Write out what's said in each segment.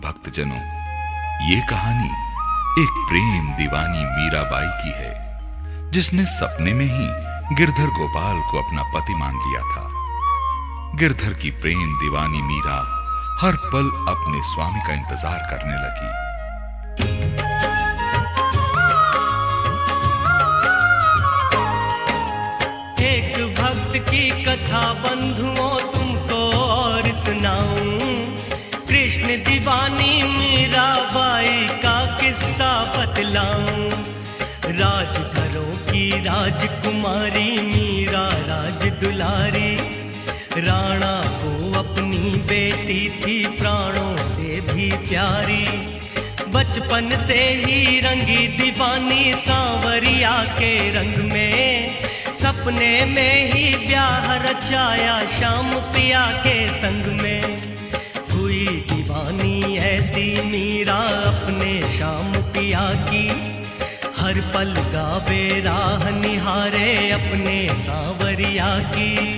भक्तजनों, ये कहानी एक प्रेम दीवानी मीराबाई की है, जिसने सपने में ही गिरधर गोपाल को अपना पति मान लिया था। गिरधर की प्रेम दीवानी मीरा हर पल अपने स्वामी का इंतजार करने लगी। एक भक्त की कथा बंधुओं तुमको और सुनाऊं, कृष्ण दीवानी मीराबाई का किस्सा बतलाऊं। राजघरों की राजकुमारी मीरा राज दुलारी, राणा को अपनी बेटी थी प्राणों से भी प्यारी। बचपन से ही रंगी दीवानी सांवरिया के रंग में, सपने में ही ब्याह रचाया श्याम पिया के संग में। हुई दीवानी ऐसी मीरा अपने श्याम पिया की, हर पल गावे राह निहारे अपने सांवरिया की।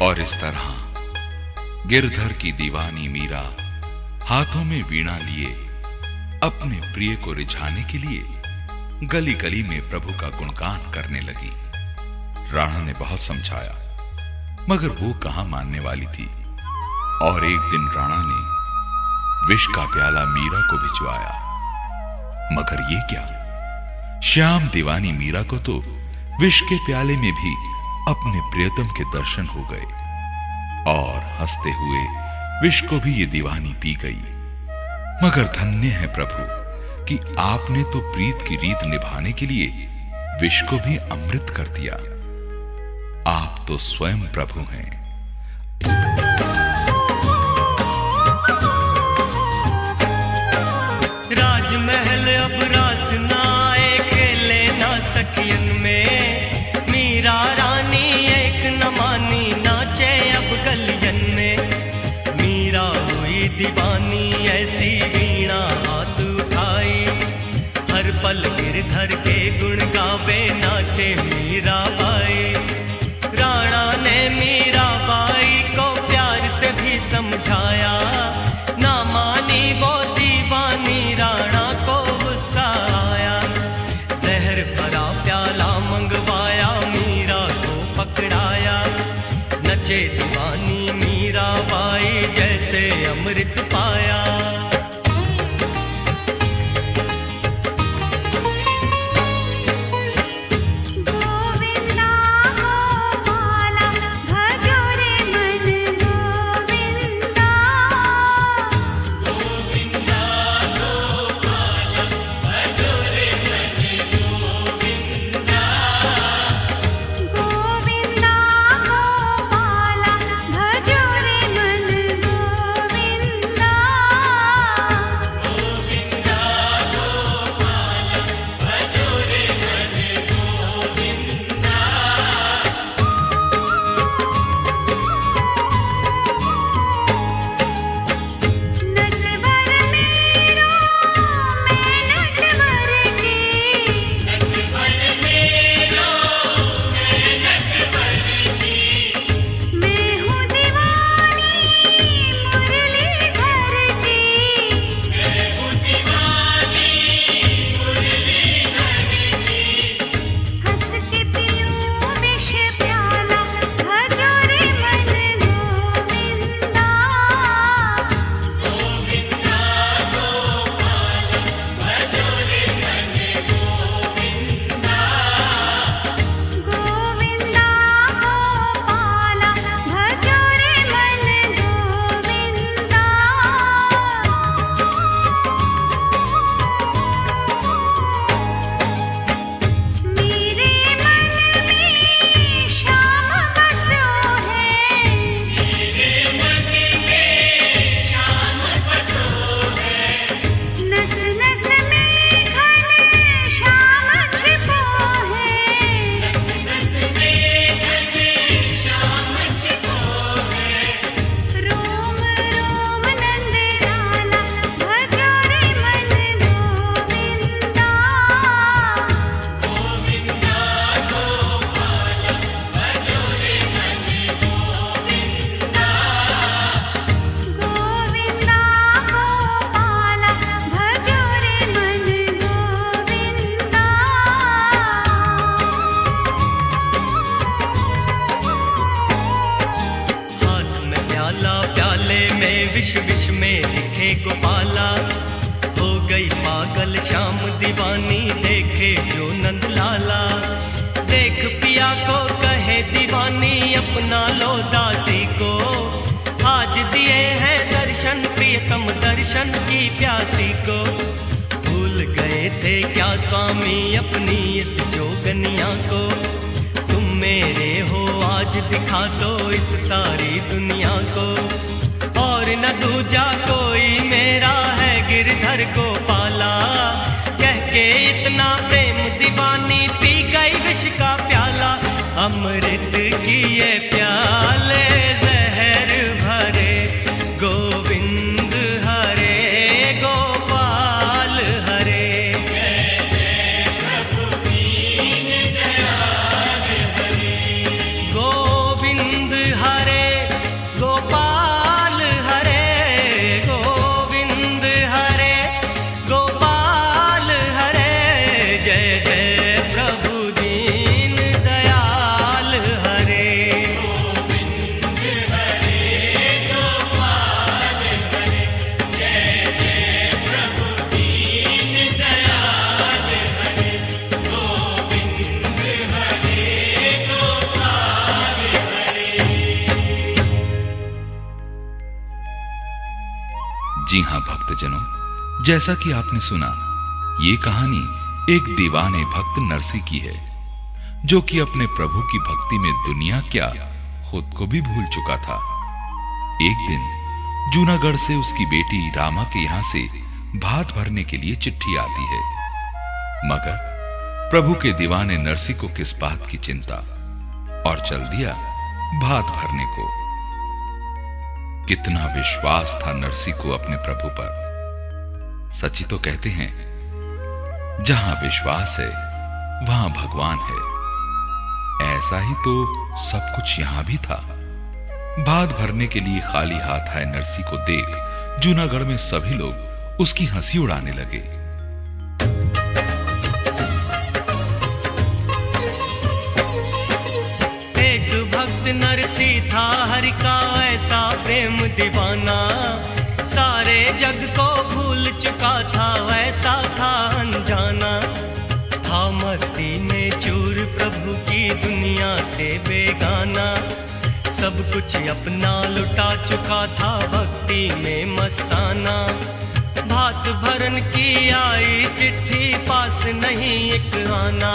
और इस तरह गिरधर की दीवानी मीरा हाथों में वीणा लिए अपने प्रिय को रिझाने के लिए गली गली में प्रभु का गुणगान करने लगी। राणा ने बहुत समझाया, मगर वो कहां मानने वाली थी। और एक दिन राणा ने विष का प्याला मीरा को भिजवाया, मगर ये क्या, श्याम दीवानी मीरा को तो विष के प्याले में भी अपने प्रियतम के दर्शन हो गए और हंसते हुए विष को भी ये दीवानी पी गई। मगर धन्य है प्रभु कि आपने तो प्रीत की रीत निभाने के लिए विष को भी अमृत कर दिया। आप तो स्वयं प्रभु हैं। राजमहल अब रास ना आए, खेले ना सखियन में। मीरा रानी एक न मानी, नाचे अब गलियन में। मीरा हुई दीवानी, ऐसी वीणा हाथ उठाई। हर पल गिरधर के गुण गावे, नाचे मीरा बाई। राणा ने मीरा बाई को प्यार से भी समझाया, ना मानी वो दीवानी, राणा को गुस्सा आया। जहर भरा प्याला मंगवाया, मीरा को पकड़ाया। नचे दीवानी मीरा बाई, जैसे अमृत पाया। विष विष में लिखे गोपाला। हो गई पागल शाम दीवानी, देखे जो नंद लाला। देख पिया को कहे दीवानी, अपना लो दासी को। आज दिए हैं दर्शन प्रियतम, दर्शन की प्यासी को। भूल गए थे क्या स्वामी अपनी इस जोगनिया को। तुम मेरे हो आज दिखा दो इस सारी दुनिया को। और न दूजा कोई मेरा है गिरधर को पाला। कह के इतना प्रेम दीवानी, पी गई विष का प्याला। अमृत की ये प्याले जहर भरे, गोविंद हरे गोपाल हरे। गोविंद हरे गोपाल हरे, गोविंद हरे गोपाल हरे। जय जय प्रभु दीन दयाल हरे। गोविंद हरे गोपाल हरे, जय जय प्रभु दीन दयाल हरे। गोविंद हरे गोपाल हरे। जी हां भक्तजनों, जैसा कि आपने सुना, ये कहानी एक दीवाने भक्त नरसी की है, जो कि अपने प्रभु की भक्ति में दुनिया क्या खुद को भी भूल चुका था। एक दिन जूनागढ़ से उसकी बेटी रामा के यहां से भात भरने के लिए चिट्ठी आती है, मगर प्रभु के दीवाने नरसी को किस बात की चिंता, और चल दिया भात भरने को। कितना विश्वास था नरसी को अपने प्रभु पर। सची तो कहते हैं, जहां विश्वास है वहां भगवान है। ऐसा ही तो सब कुछ यहां भी था। भात भरने के लिए खाली हाथ आए नरसी को देख जूनागढ़ में सभी लोग उसकी हंसी उड़ाने लगे। एक भक्त नरसी था हरि का ऐसा प्रेम दीवाना, सारे जग को भूल चुका था, वैसा था अनजाना। था मस्ती में चूर प्रभु की दुनिया से बेगाना, सब कुछ अपना लुटा चुका था भक्ति में मस्ताना। भात भरन की आई चिट्ठी पास नहीं एक आना,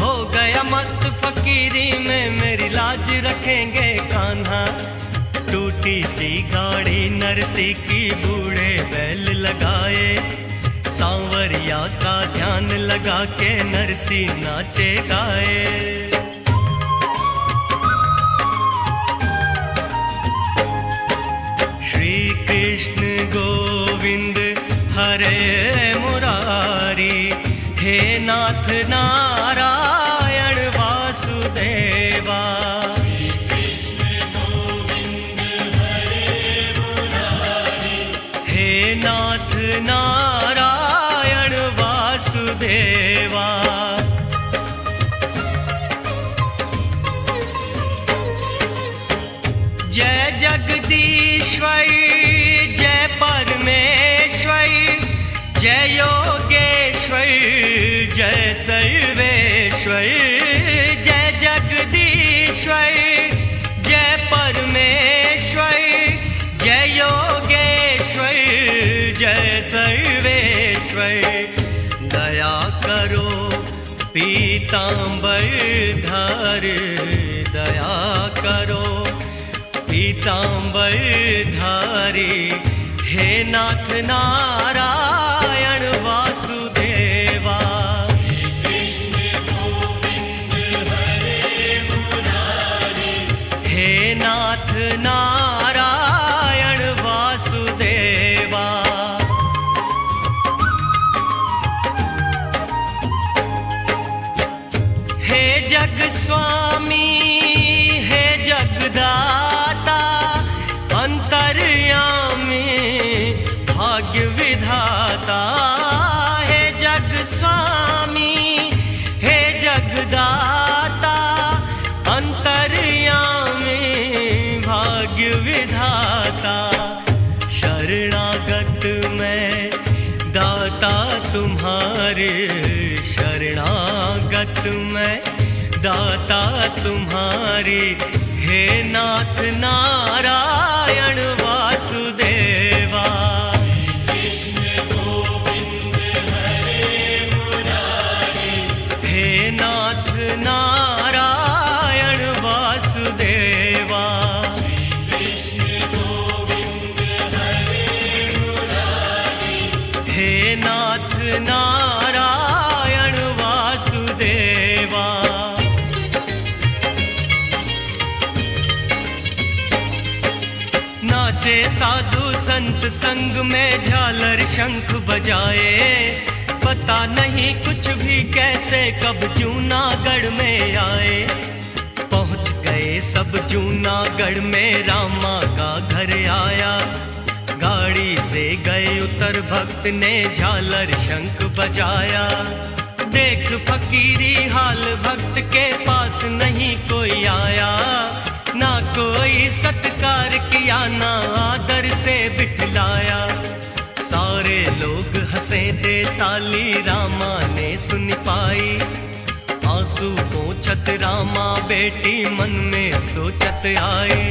हो गया मस्त फकीरी में मेरी लाज रखेंगे कान्हा। टूटी सी गाड़ी नरसी की बूढ़े बैल लगाए, सांवरिया का ध्यान लगा के नरसी नाचे गाए। श्री कृष्ण गोविंद हरे मुरारी, हे नाथ नारायण वासुदेवा। हे नाथ नारायण वासुदेवा। जय जगदीश्वर जय परमेश्वर, जय योगेश्वर जय सर्वेश्वर। जय जगदीश्वर जय परमेश्वर, जय योगेश्वर जय सर्वेश्वर। दया करो पीतांबर धार, दया करो पीतांबर धारी, हे नाथ नारायण वासुदेवा। हे नाथ नारायण वासुदेवा। हे जग स्वामी हे जगदाता, अंतर्यामी भाग्य विधाता। हे जग स्वामी हे जगदाता, अंतर्यामी भाग्य विधाता। शरणागत मैं दाता तुम्हारे, शरणागत मैं दाता तुम्हारी, हे नाथ नारायण वासुदेवा। हे नाथ नारायण वासुदेवा। हे नाथ नारायण वासुदेवा। नाचे साधु संत संग में झालर शंख बजाए, पता नहीं कुछ भी कैसे कब जूनागढ़ में आए। पहुंच गए सब जूनागढ़ में रामा का घर आया, गाड़ी से गए उतर भक्त ने झालर शंख बजाया। देख फकीरी हाल भक्त के पास नहीं कोई आया, ना कोई सत्कार किया ना आदर से बिठलाया। सारे लोग हंसे दे ताली रामा ने सुन पाई, आंसू पोंछत रामा बेटी मन में सोचत आई।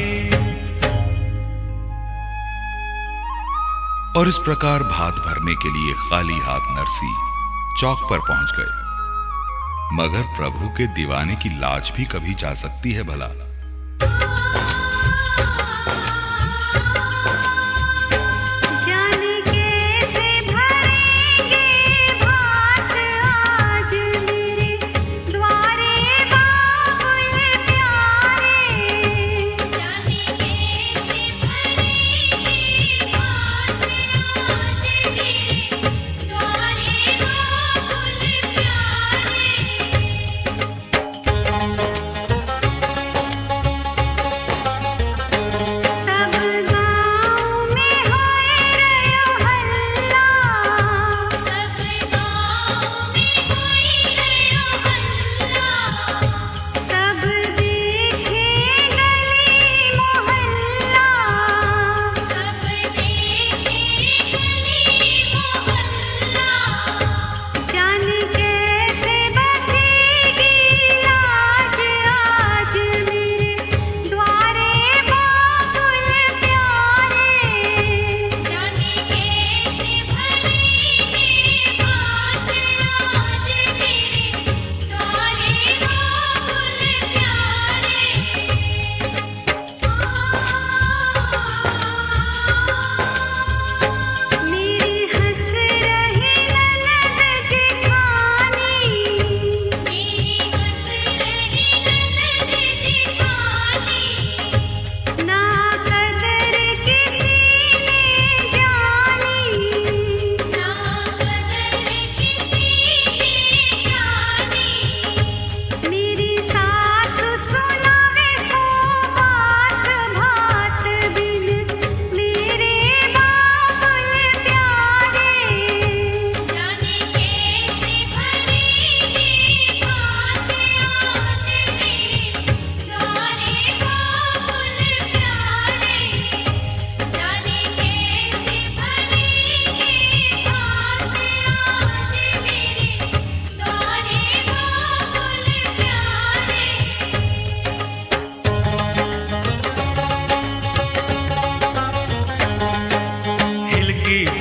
और इस प्रकार भात भरने के लिए खाली हाथ नरसी चौक पर पहुंच गए। मगर प्रभु के दीवाने की लाज भी कभी जा सकती है भला।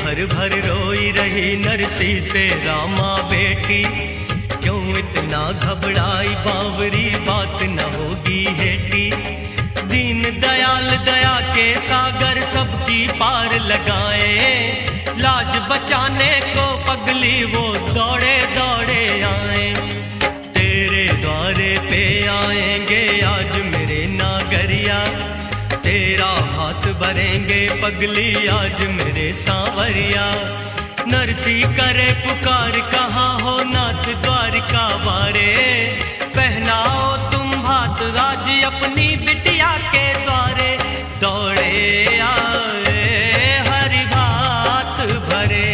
भर भर रोई रही नरसी से रामा बेटी, क्यों इतना घबराई बावरी, बात न होगी हेटी। दीन दयाल दया के सागर सबकी पार लगाए, लाज बचाने को पगली वो दौड़े दौड़े आए। तेरे द्वारे पे आएंगे आज मेरे नागरिया, तेरा हाथ भरेंगे पगली आज मेरे सांवरिया। नरसी करे पुकार कहाँ हो नाथ द्वारिका वारे, पहनाओ तुम भात राज अपनी बिटिया के द्वारे। दौड़े आए हरि भात भरे,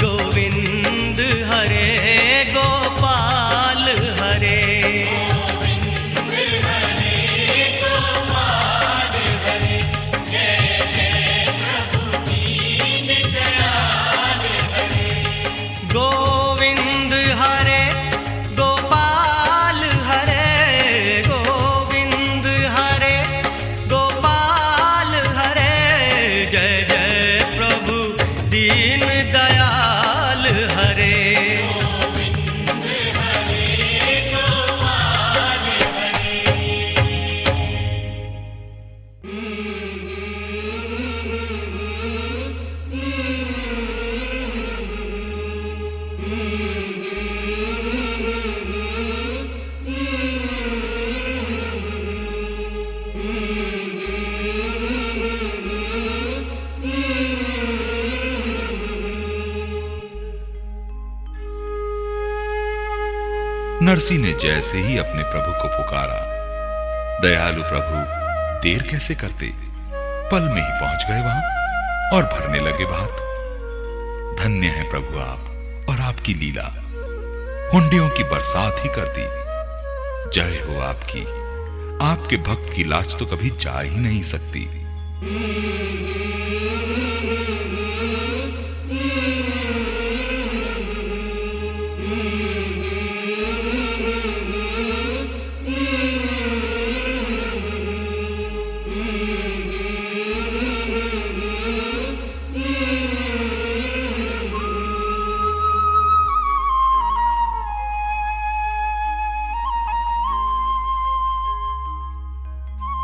गोविंद हरे गोपाल हरे। गोविंद हरे गोपाल हरे, गोविंद हरे गोपाल हरे। जय जय प्रभु दीन दयाल हरे। गोविंद हरे गोपाल नरसी ने जैसे ही अपने प्रभु को पुकारा, दयालु प्रभु देर कैसे करते, पल में ही पहुंच गए वहां और भरने लगे भात। धन्य है प्रभु आप और आपकी लीला, हुंडियों की बरसात ही कर दी। जय हो आपकी, आपके भक्त की लाज तो कभी जा ही नहीं सकती।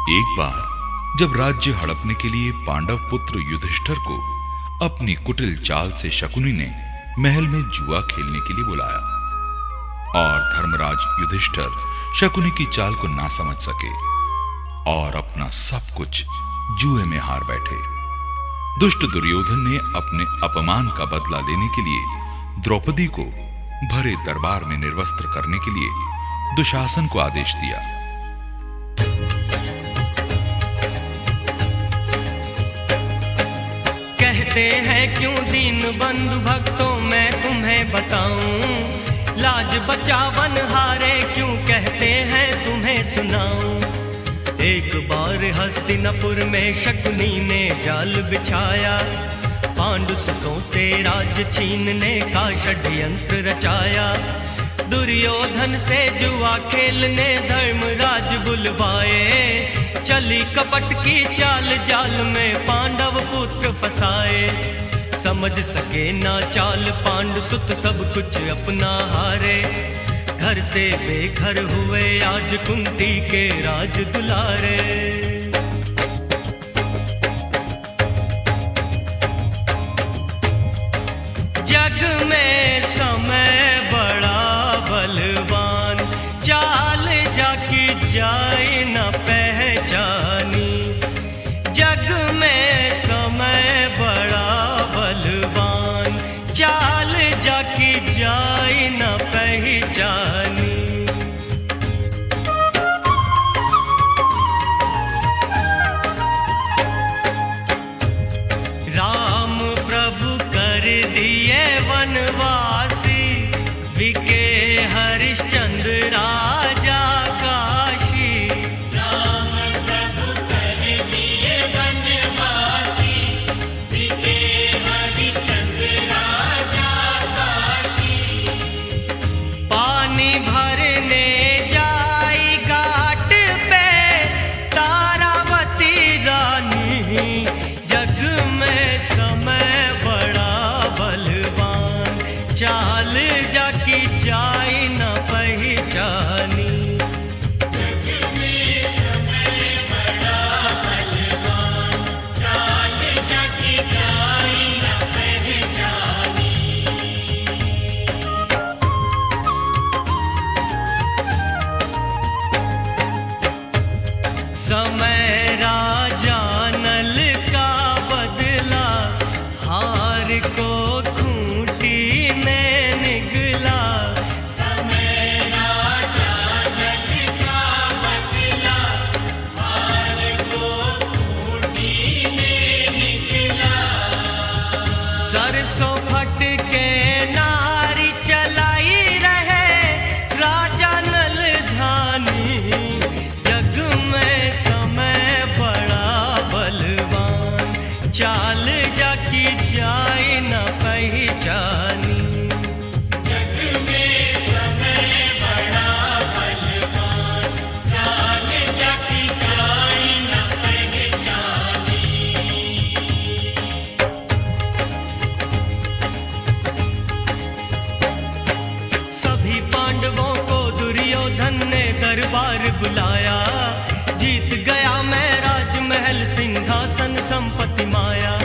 एक बार जब राज्य हड़पने के लिए पांडव पुत्र युधिष्ठिर को अपनी कुटिल चाल से शकुनी ने महल में जुआ खेलने के लिए बुलाया और धर्मराज युधिष्ठिर शकुनी की चाल को ना समझ सके और अपना सब कुछ जुए में हार बैठे। दुष्ट दुर्योधन ने अपने अपमान का बदला लेने के लिए द्रौपदी को भरे दरबार में निर्वस्त्र करने के लिए दुशासन को आदेश दिया। कहते हैं क्यों दीन बंधु भक्तों मैं तुम्हें बताऊं, लाज बचावन हारे क्यों कहते हैं तुम्हें सुनाऊं। एक बार हस्तिनापुर में शकुनी ने जाल बिछाया, पांडुसुतों से राज छीनने का षड्यंत्र रचाया। दुर्योधन से जुआ खेलने धर्मराज बुलवाए, चली कपट की चाल जाल में पांडव पुत्र फसाए। समझ सके ना चाल पांडुसुत सब कुछ अपना हारे, घर से बेघर हुए आज कुंती के राज दुलारे। जग में समय बड़ा बलवान, चाल जाकी जाए न पहचानी। जग में समय बड़ा बलवान, चाल जाकी जाए न पहचानी। राम प्रभु कर दिए वनवासी, विके हरिश्चंद्र राजा काशी। राम प्रभु कर दिए वनवासी, विके हरिश्चंद्र राजा काशी। पानी भरने जाई घाट पे तारावती रानी। जग में समय बड़ा बलवान, चाल जाकी जाई न पहचानी। जग में समय बड़ा बलवान, चाल जाकी जाए न पहचानी। समय राजा नल का बदला, हार को खूंटी में निगला। समय राजा नल का बदला, हार को खूंटी में निकला। सरसों फट के नारी चलाई रहे राजा नल धानी। जग में समय बड़ा बलवान, चाल जाकी जाए न पहचानी। जग में समय बड़ा बलवान, चाल जाकी जाए न पहचानी। सभी पांडवों को दुर्योधन ने दरबार बुलाया। जीत गया मैं राजमहल सिंहासन संपत्ति माया।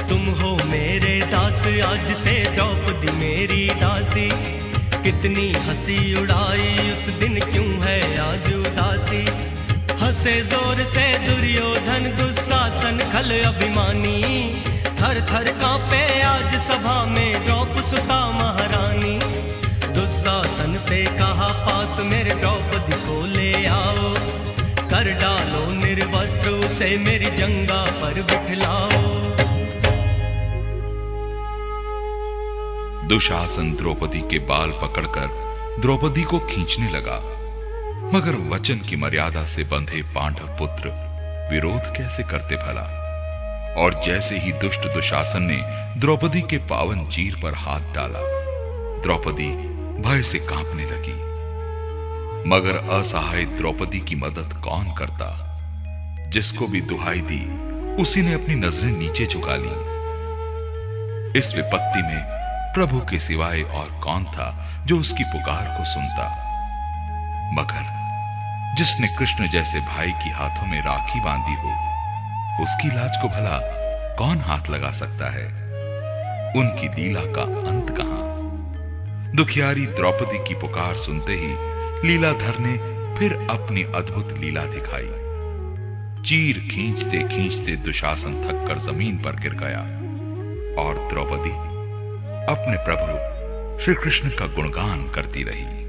तुम हो मेरे दास आज से द्रौपदी मेरी दासी। कितनी हंसी उड़ाई उस दिन क्यों है आज उदासी। हंसे जोर से दुर्योधन दुशासन खल अभिमानी। थर थर कांपे आज सभा में द्रौपसुता महारानी। दुशासन से कहा पास मेरे द्रौपदी को ले आओ, कर डालो निर्वस्त्र उसे मेरी जंगा पर बिठलाओ। दुशासन द्रौपदी के बाल पकड़कर द्रौपदी को खींचने लगा, मगर वचन की मर्यादा से बंधे पांडव पुत्र विरोध कैसे करते भला। और जैसे ही दुष्ट दुशासन ने द्रौपदी के पावन चीर पर हाथ डाला, द्रौपदी भय से कांपने लगी। मगर असहाय द्रौपदी की मदद कौन करता। जिसको भी दुहाई दी उसी ने अपनी नजरें नीचे झुका ली। इस विपत्ति में प्रभु के सिवाय और कौन था जो उसकी पुकार को सुनता। मगर जिसने कृष्ण जैसे भाई की हाथों में राखी बांधी हो, उसकी लाज को भला कौन हाथ लगा सकता है? उनकी लीला का अंत कहां? दुखियारी द्रौपदी की पुकार सुनते ही लीलाधर ने फिर अपनी अद्भुत लीला दिखाई। चीर खींचते खींचते दुशासन थककर जमीन पर गिर गया और द्रौपदी अपने प्रभु श्री कृष्ण का गुणगान करती रही।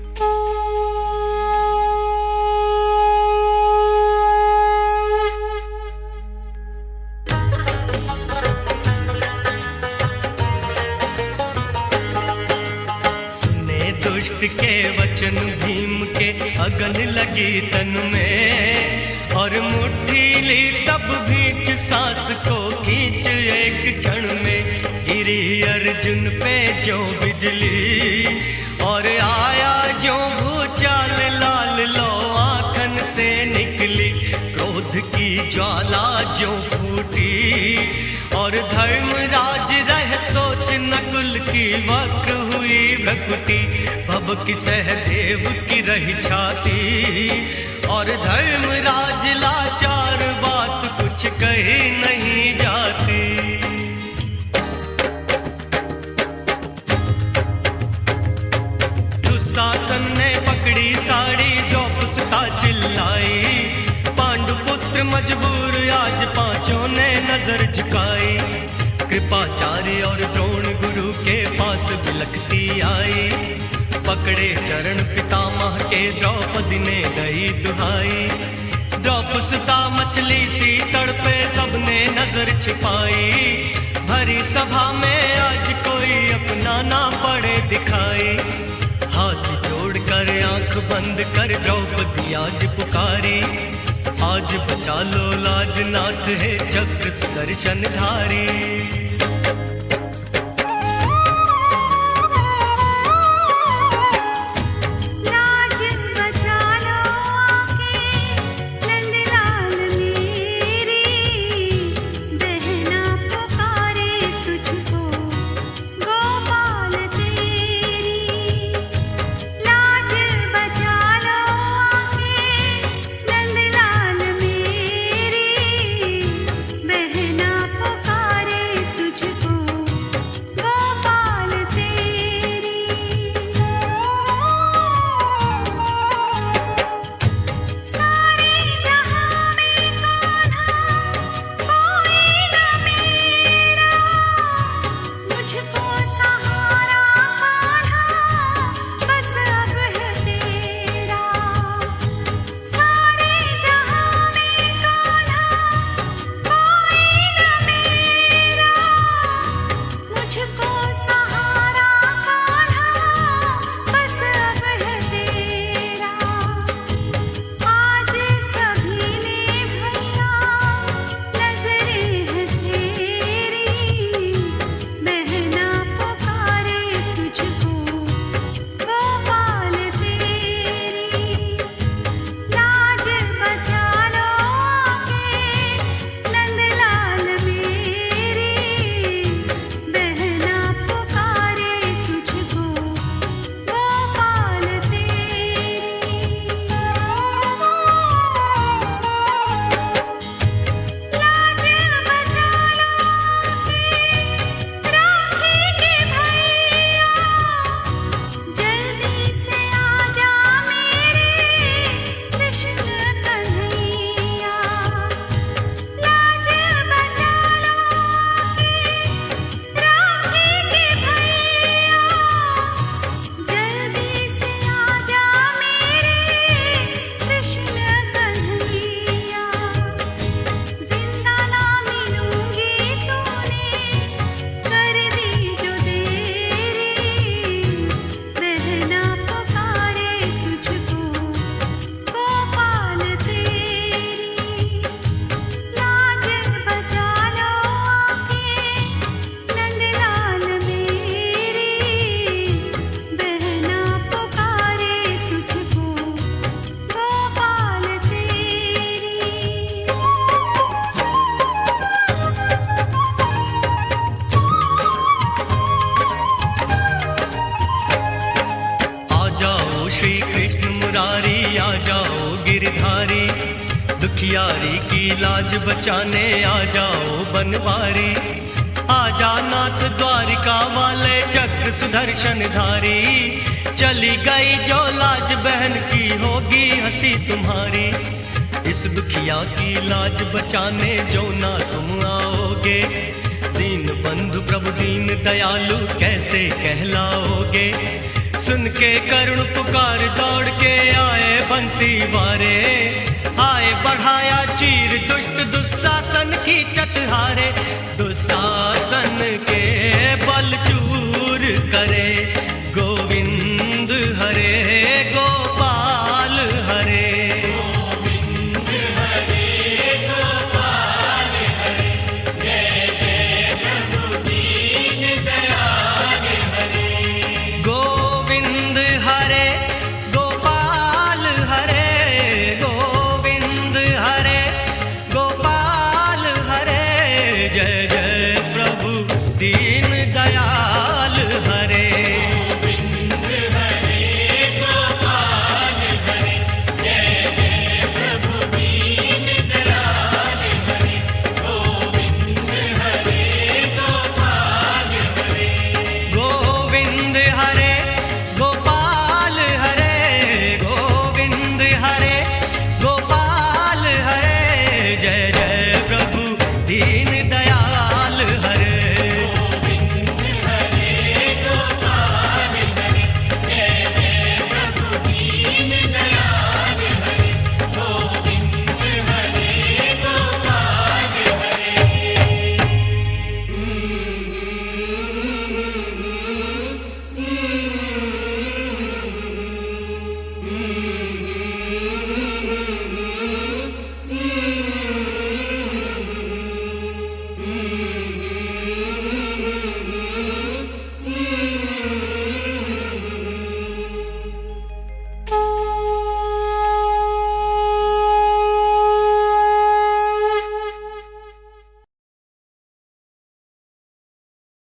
के वचन भीम के अगन लगी तन में, और मुट्ठी ली तब भींच सांस को खींच एक क्षण में। गिरी अर्जुन पे जो बिजली और आया जो भूचाल, लाल लो आंखन से निकली क्रोध की ज्वाला जो फूटी, और धर्मराज रह सोच नकुल की वक्र हुई भ्रकुटी। भव की सहदेव की रही छाती, और धर्मराज लाचार बात कुछ कही नहीं जाती। दुशासन ने पकड़ी साड़ी, द्रौपदी चिल्लाई, पांडुपुत्र मजबूर आज पांचों ने नजर झुकाई। कृपाचार्य और द्रोण गुरु के पास बिलखती आई, पकड़े चरण पितामह के द्रौपदी ने गई दुहाई। द्रौपदी मछली सी तड़पे सबने नजर छिपाई, भरी सभा में आज कोई अपना ना पड़े दिखाई। हाथ जोड़कर आंख बंद कर द्रौपदी आज पुकारी, आज बचा लो लाज नाथ है चक्र सुदर्शन धारी। भारी। दुखियारी की लाज बचाने आ जाओ बनवारी। आजा नाथ द्वारिका वाले चक्र सुदर्शन धारी। चली गई जो लाज बहन की होगी हंसी तुम्हारी। इस दुखिया की लाज बचाने जो ना तुम आओगे, दीन बंधु प्रभु दीन दयालु कैसे कहलाओगे। सुन के करुण पुकार दौड़ के आए बंसी वारे। आए बढ़ाया चीर दुष्ट दुशासन की चतहारे।